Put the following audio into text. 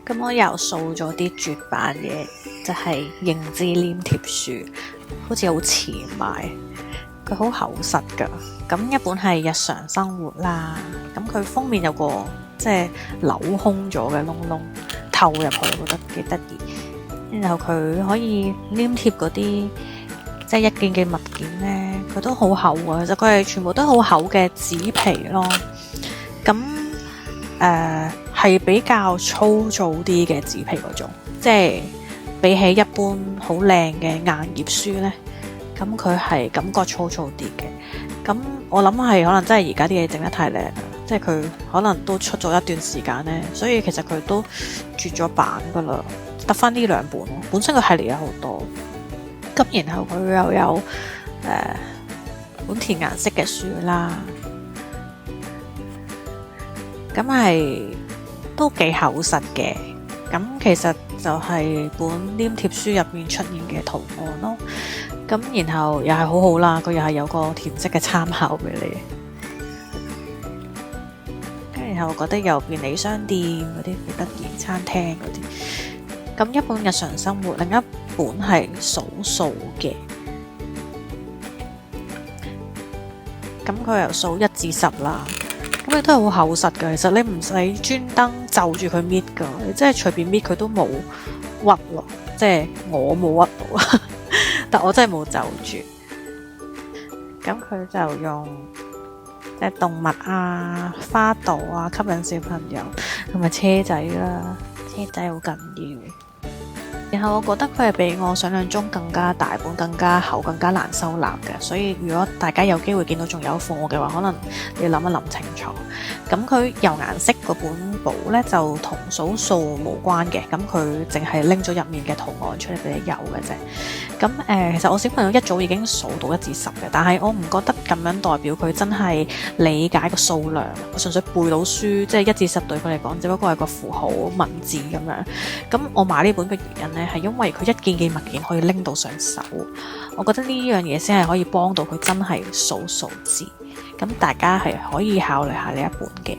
咁我又掃咗啲絕版嘢，就係認知黏貼書，好似好遲買，佢好厚實噶。咁一本係日常生活啦，咁佢封面有個即係鏤空咗嘅窿窿透入去，我覺得幾得意。然後佢可以黏貼嗰啲即係一件嘅物件呢，佢都好厚啊。其實佢係全部都好厚嘅紙皮咯。咁係比較粗糙啲嘅紙皮嗰種，即係比起一般好靚嘅硬頁書呢，咁佢係感覺粗糙啲嘅。咁我諗係可能真係而家啲嘢整得太靚啦，即係佢可能都出咗一段時間呢，所以其實佢都絕咗版噶啦，得翻呢兩本。本身個系列有好多，咁然後佢又有本田顏色嘅書啦。咁係都幾厚實嘅，咁其實就係本黏貼書入面出現嘅圖案咯。咁然後又係好好啦，佢又係有個填色嘅參考俾你。跟然後我覺得有便利商店嗰啲幾得意，餐廳嗰啲。咁一本日常生活，另一本係數數嘅。咁佢由數1至10啦。咁亦都係好厚實嘅，其實你唔使專登就住佢搣噶，你即係隨便搣佢都冇屈咯，即係我冇屈到，但我真係冇就住。咁佢就用動物啊、花朵啊吸引小朋友，同埋車仔啦，車仔好緊要。然後我覺得佢係比我想象中更加大本、更加厚、更加難收納嘅，所以如果大家有機會見到仲有貨嘅話，可能你要諗一諗清楚。咁佢油顏色嗰本簿呢，就同數數無關嘅，咁佢淨係拎咗入面嘅圖案出嚟俾你有嘅啫。咁其實我小朋友一早已經數到1至10嘅，但係我唔覺得咁樣代表佢真係理解個數量，佢純粹背到書，即係1至10對佢嚟講，只不過係個符號文字咁樣。咁我買呢本嘅原因呢，係因為佢一件嘅物件可以拎到上手，我覺得呢樣嘢先係可以幫到佢真係數數字。咁大家係可以考慮下呢一本嘅。